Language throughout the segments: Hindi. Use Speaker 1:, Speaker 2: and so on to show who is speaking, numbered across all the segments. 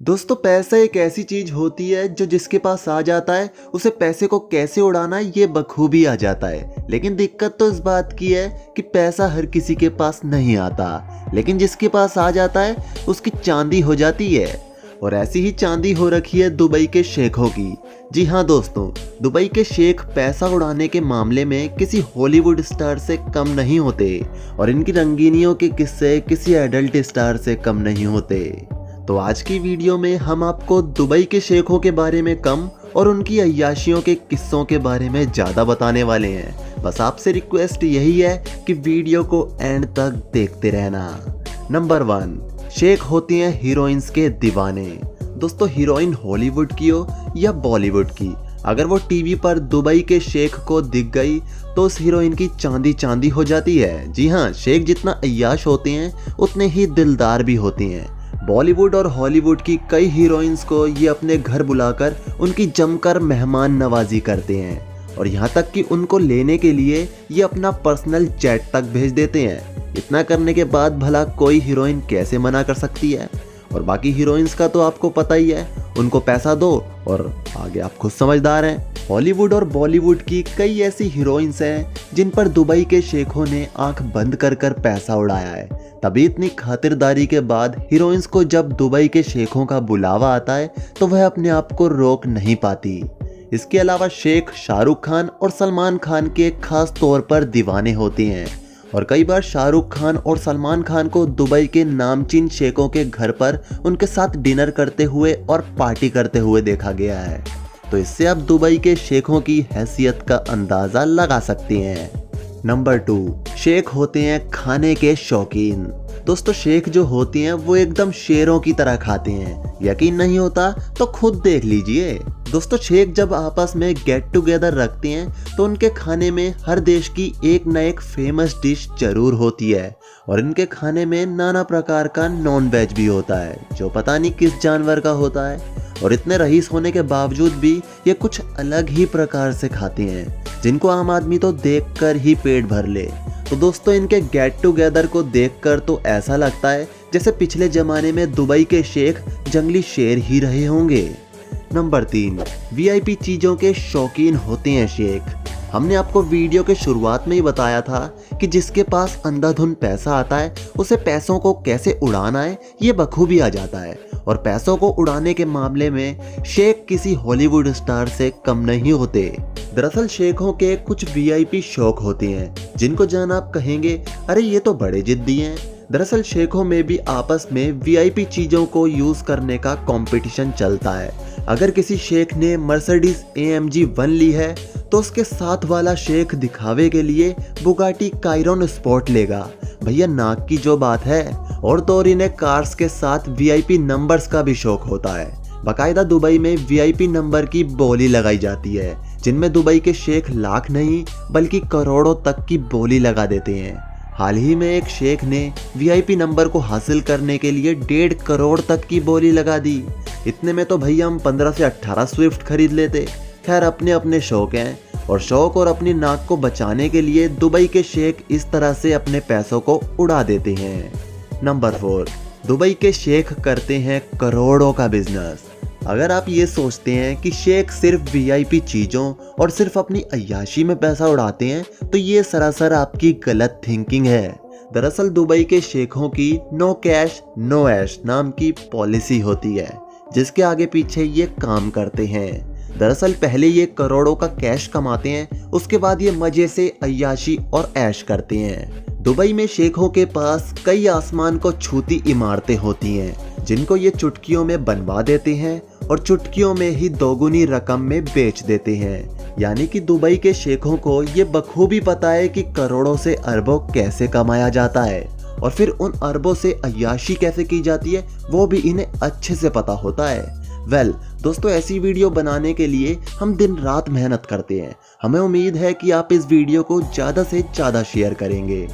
Speaker 1: दोस्तों पैसा एक ऐसी चीज होती है जो जिसके पास आ जाता है उसे पैसे को कैसे उड़ाना है ये बखूबी आ जाता है। लेकिन दिक्कत तो इस बात की है कि पैसा हर किसी के पास नहीं आता, लेकिन जिसके पास आ जाता है उसकी चांदी हो जाती है। और ऐसी ही चांदी हो रखी है दुबई के शेखों की। जी हाँ दोस्तों, दुबई के शेख पैसा उड़ाने के मामले में किसी हॉलीवुड स्टार से कम नहीं होते और इनकी रंगीनियों के किस्से किसी एडल्ट स्टार से कम नहीं होते। तो आज की वीडियो में हम आपको दुबई के शेखों के बारे में कम और उनकी अय्याशियों के किस्सों के बारे में ज़्यादा बताने वाले हैं। बस आपसे रिक्वेस्ट यही है कि वीडियो को एंड तक देखते रहना। नंबर 1, शेख होती हैं हीरोइंस के दीवाने। दोस्तों हीरोइन हॉलीवुड की हो या बॉलीवुड की, अगर वो टीवी पर दुबई के शेख को दिख गई तो उस हीरोइन की चांदी चांदी हो जाती है। जी हाँ, शेख जितना अय्याश होते हैं उतने ही दिलदार भी होते हैं। बॉलीवुड और हॉलीवुड की कई हीरोइंस को ये अपने घर बुलाकर उनकी जमकर मेहमान नवाजी करते हैं और यहाँ तक कि उनको लेने के लिए ये अपना पर्सनल जेट तक भेज देते हैं। इतना करने के बाद भला कोई हीरोइन कैसे मना कर सकती है। और बाकी हीरोइंस का तो आपको पता ही है, उनको पैसा दो और आगे आप खुद समझदार हैं। हॉलीवुड और बॉलीवुड की कई ऐसी हीरोइंस हैं जिन पर दुबई के शेखों ने आंख बंद कर कर पैसा उड़ाया है। तभी इतनी खातिरदारी के बाद हीरोइंस को जब दुबई के शेखों का बुलावा आता है तो वह अपने आप को रोक नहीं पाती। इसके अलावा शेख शाहरुख खान और सलमान खान के खास तौर पर दीवाने होते हैं और कई बार शाहरुख खान और सलमान खान को दुबई के नामचीन शेखों के घर पर उनके साथ डिनर करते हुए और पार्टी करते हुए देखा गया है। तो इससे आप दुबई के शेखों की हैसियत का अंदाज़ा लगा सकते हैं। नंबर 2, शेख होते हैं खाने के शौकीन। दोस्तों शेख जो होते हैं वो एकदम शेरों की तरह खाते हैं। यकीन नहीं होता तो खुद देख लीजिए। दोस्तों शेख जब आपस में गेट टुगेदर रखते हैं तो उनके खाने में हर देश की एक न एक फेमस डिश जरूर होती है और इनके खाने में नाना प्रकार का नॉन वेज भी होता है जो पता नहीं किस जानवर का होता है। और इतने रईस होने के बावजूद भी ये कुछ अलग ही प्रकार से खाते हैं जिनको आम आदमी तो देखकर ही पेट भर ले। तो दोस्तों इनके गेट टुगेदर को देखकर तो ऐसा लगता है जैसे पिछले जमाने में दुबई के शेख जंगली शेर ही रहे होंगे। नंबर 3, वीआईपी चीज़ों के शौकीन होते हैं शेख। हमने आपको वीडियो के शुरुआत में ही बताया था कि जिसके पास अंधाधुंध पैसा आता है उसे पैसों को कैसे उड़ाना है ये बखूबी आ जाता है। और पैसों को उड़ाने के मामले में शेख किसी हॉलीवुड स्टार से कम नहीं होते। दरअसल शेखों के कुछ वीआईपी शौक होते हैं जिनको जान आप कहेंगे अरे ये तो बड़े जिद्दी हैं। दरअसल शेखों में भी आपस में वीआईपी चीज़ों को यूज़ करने का कंपटीशन चलता है। अगर किसी शेख ने मर्सिडीज AMG 1 ली है तो उसके साथ वाला शेख दिखावे के लिए बुगाटी कायरन स्पोर्ट लेगा। भैया नाक की जो बात है। और तो और इन्हें कार्स के साथ वीआईपी नंबर्स का भी शौक होता है। बाकायदा दुबई में वीआईपी नंबर की बोली लगाई जाती है जिनमें दुबई के शेख लाख नहीं बल्कि करोड़ों तक की बोली लगा देते हैं। हाल ही में एक शेख ने वीआईपी नंबर को हासिल करने के लिए 1.5 करोड़ तक की बोली लगा दी। इतने में तो भैया हम 15 से 18 स्विफ्ट खरीद लेते। खैर अपने अपने शौक हैं और शौक और अपनी नाक को बचाने के लिए दुबई के शेख इस तरह से अपने पैसों को उड़ा देते हैं। नंबर 4, दुबई के शेख करते हैं करोड़ों का बिजनेस। अगर आप ये सोचते हैं कि शेख सिर्फ वीआईपी चीज़ों और सिर्फ अपनी अय्याशी में पैसा उड़ाते हैं तो ये सरासर आपकी गलत थिंकिंग है। दरअसल दुबई के शेखों की नो कैश नो ऐश नाम की पॉलिसी होती है जिसके आगे पीछे ये काम करते हैं। दरअसल पहले ये करोड़ों का कैश कमाते हैं, उसके बाद ये मजे से अय्याशी और ऐश करते हैं। दुबई में शेखों के पास कई आसमान को छूती इमारतें होती हैं जिनको ये चुटकियों में बनवा देते हैं और चुटकियों में ही दोगुनी रकम में बेच देते हैं। यानी कि दुबई के शेखों को ये बखूबी पता है कि करोड़ों से अरबों कैसे कमाया जाता है और फिर उन अरबों से अय्याशी कैसे की जाती है वो भी इन्हें अच्छे से पता होता है। दोस्तों ऐसी वीडियो बनाने के लिए हम दिन रात मेहनत करते हैं। हमें उम्मीद है कि आप इस वीडियो को ज़्यादा से ज़्यादा शेयर करेंगे।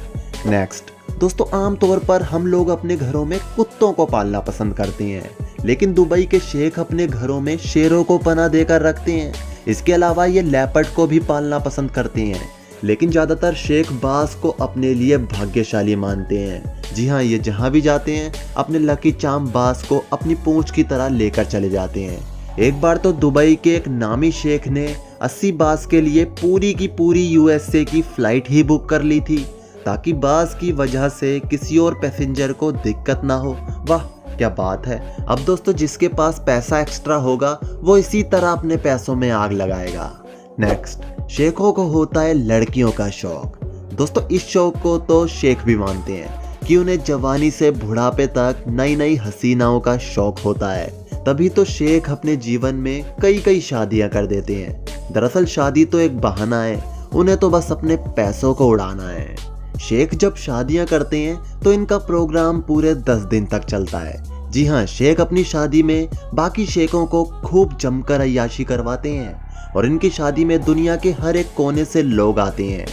Speaker 1: नेक्स्ट दोस्तों, आमतौर पर हम लोग अपने घरों में कुत्तों को पालना पसंद करते हैं, लेकिन दुबई के शेख अपने घरों में शेरों को पनाह देकर रखते हैं। इसके अलावा ये लेपर्ड को भी पालना पसंद करते हैं। लेकिन ज़्यादातर शेख बाज को अपने लिए भाग्यशाली मानते हैं। जी हाँ, ये जहाँ भी जाते हैं अपने लकी चार्म बाज को अपनी पूंछ की तरह लेकर चले जाते हैं। एक बार तो दुबई के एक नामी शेख ने 80 बाज के लिए पूरी की पूरी यूएसए की फ्लाइट ही बुक कर ली थी, ताकि बाज की वजह से किसी और पैसेंजर को दिक्कत ना हो। वाह क्या बात है। अब दोस्तों, जिसके पास पैसा एक्स्ट्रा होगा वो इसी तरह अपने पैसों में आग लगाएगा। नेक्स्ट, शेखों को होता है लड़कियों का शौक। दोस्तों, इस शौक को तो शेख भी मानते हैं कि उन्हें जवानी से बुढ़ापे तक नई नई हसीनाओं का शौक होता है। तभी तो शेख अपने जीवन में कई शादियां कर देते हैं। दरअसल शादी तो एक बहाना है, उन्हें तो बस अपने पैसों को उड़ाना है। शेख जब शादियां करते हैं तो इनका प्रोग्राम पूरे 10 दिन तक चलता है। जी हाँ, शेख अपनी शादी में बाकी शेखों को खूब जमकर अय्याशी करवाते हैं और इनकी शादी में दुनिया के हर एक कोने से लोग आते हैं।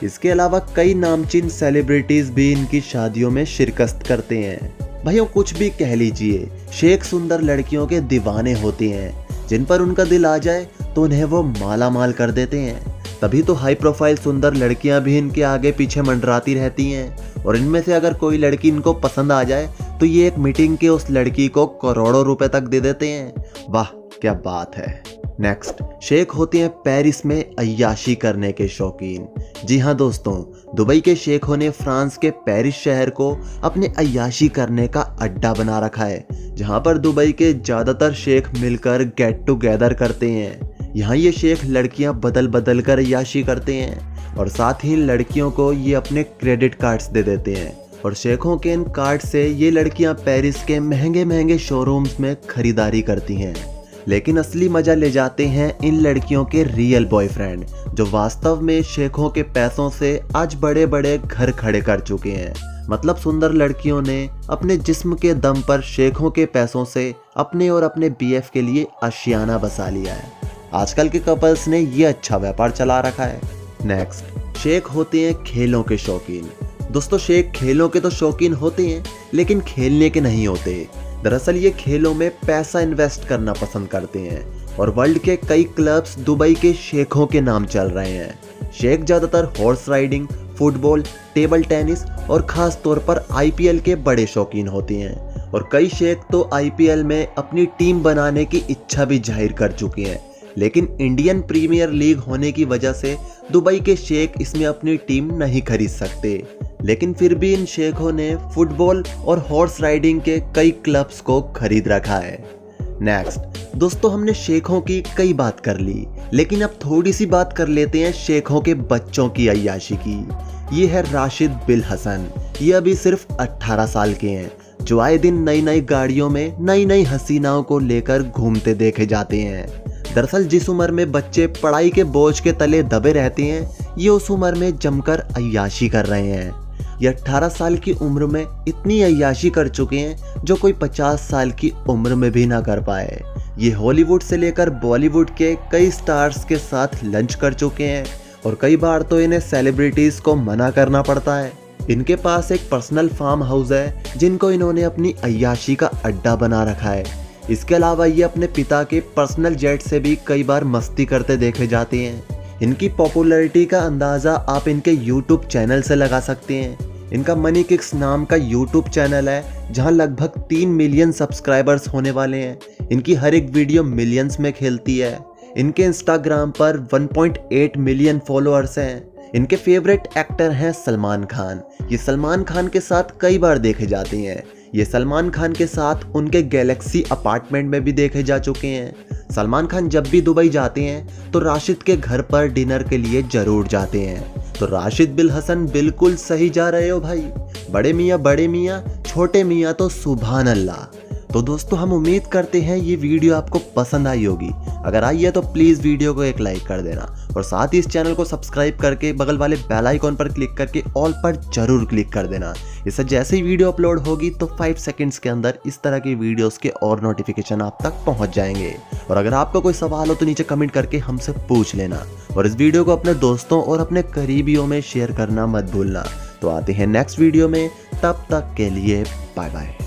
Speaker 1: इसके अलावा कई नामचीन सेलिब्रिटीज भी इनकी शादियों में शिरकत करते हैं। भाइयों, कुछ भी कह लीजिए, शेख सुंदर लड़कियों के दीवाने होते हैं। जिन पर उनका दिल आ जाए तो उन्हें वो माला माल कर देते हैं। तभी तो हाई प्रोफाइल सुंदर लड़कियां भी इनके आगे पीछे मंडराती रहती हैं और इनमें से अगर कोई लड़की इनको पसंद आ जाए तो ये एक मीटिंग के उस लड़की को करोड़ों रुपए तक दे देते हैं। वाह क्या बात है। नेक्स्ट, शेख होते हैं पेरिस में अय्याशी करने के शौकीन। जी हाँ दोस्तों, दुबई के शेखों ने फ्रांस के पेरिस शहर को अपने अय्याशी करने का अड्डा बना रखा है, जहाँ पर दुबई के ज़्यादातर शेख मिलकर गेट टुगेदर करते हैं। यहाँ ये शेख लड़कियाँ बदल बदल कर अय्याशी करते हैं और साथ ही लड़कियों को ये अपने क्रेडिट कार्ड्स दे देते हैं और शेखों के इन कार्ड से ये लड़कियाँ पेरिस के महंगे महंगे शोरूम्स में खरीदारी करती हैं। लेकिन असली मजा ले जाते हैं इन लड़कियों के रियल बॉयफ्रेंड, जो वास्तव में शेखों के पैसों से आज बड़े बड़े घर खड़े कर चुके हैं। मतलब सुंदर लड़कियों ने अपने जिस्म के दम पर शेखों के पैसों से अपने और अपने बीएफ के लिए आशियाना बसा लिया है। आजकल के कपल्स ने ये अच्छा व्यापार चला रखा है। नेक्स्ट, शेख होते हैं खेलों के शौकीन। दोस्तों, शेख खेलों के तो शौकीन होते हैं लेकिन खेलने के नहीं होते। दरअसल ये खेलों में पैसा इन्वेस्ट करना पसंद करते हैं और वर्ल्ड के कई क्लब्स दुबई के शेखों के नाम चल रहे हैं। शेख ज़्यादातर horse riding, football, table tennis और ख़ास तौर पर आईपीएल के बड़े शौकीन होते हैं और कई शेख तो आईपीएल में अपनी टीम बनाने की इच्छा भी जाहिर कर चुके हैं। लेकिन इंडियन प्रीमियर लीग होने की वजह से दुबई के शेख इसमें अपनी टीम नहीं खरीद सकते। लेकिन फिर भी इन शेखों ने फुटबॉल और हॉर्स राइडिंग के कई क्लब्स को खरीद रखा है। नेक्स्ट, दोस्तों हमने शेखों की कई बात कर ली, लेकिन अब थोड़ी सी बात कर लेते हैं शेखों के बच्चों की अय्याशी की। ये है राशिद बिल हसन। ये अभी सिर्फ 18 साल के हैं, जो आए दिन नई नई गाड़ियों में नई नई हसीनाओं को लेकर घूमते देखे जाते हैं। दरअसल जिस उम्र में बच्चे पढ़ाई के बोझ के तले दबे रहते हैं, ये उस उम्र में जमकर अय्याशी कर रहे हैं। ये 18 साल की उम्र में इतनी अय्याशी कर चुके हैं जो कोई 50 साल की उम्र में भी ना कर पाए। ये हॉलीवुड से लेकर बॉलीवुड के कई स्टार्स के साथ लंच कर चुके हैं और कई बार तो इन्हें सेलिब्रिटीज को मना करना पड़ता है। इनके पास एक पर्सनल फार्म हाउस है जिनको इन्होंने अपनी अय्याशी का अड्डा बना रखा है। इसके अलावा ये अपने पिता के पर्सनल जेट से भी कई बार मस्ती करते देखे जाते हैं। इनकी पॉपुलैरिटी का अंदाज़ा आप इनके यूट्यूब चैनल से लगा सकते हैं। इनका मनी किक्स नाम का यूट्यूब चैनल है जहां लगभग 3 मिलियन सब्सक्राइबर्स होने वाले हैं। इनकी हर एक वीडियो मिलियंस में खेलती है। इनके इंस्टाग्राम पर 1.8 मिलियन फॉलोअर्स हैं। इनके फेवरेट एक्टर हैं सलमान खान। ये सलमान खान के साथ कई बार देखे जाते हैं। ये सलमान खान के साथ उनके गैलेक्सी अपार्टमेंट में भी देखे जा चुके हैं। सलमान खान जब भी दुबई जाते हैं तो राशिद के घर पर डिनर के लिए जरूर जाते हैं। तो राशिद बिल हसन बिल्कुल सही जा रहे हो भाई। बड़े मियाँ, छोटे मियाँ तो सुभान अल्लाह। तो दोस्तों हम उम्मीद करते हैं ये वीडियो आपको पसंद आई होगी। अगर आई है तो प्लीज़ वीडियो को एक लाइक कर देना और साथ ही इस चैनल को सब्सक्राइब करके बगल वाले बेल आइकॉन पर क्लिक करके ऑल पर जरूर क्लिक कर देना। इससे जैसे ही वीडियो अपलोड होगी तो 5 सेकंड्स के अंदर इस तरह की वीडियोस के और नोटिफिकेशन आप तक पहुंच जाएंगे। और अगर आपका कोई सवाल हो तो नीचे कमेंट करके हमसे पूछ लेना और इस वीडियो को अपने दोस्तों और अपने करीबियों में शेयर करना मत भूलना। तो आते हैं नेक्स्ट वीडियो में, तब तक के लिए बाय बाय।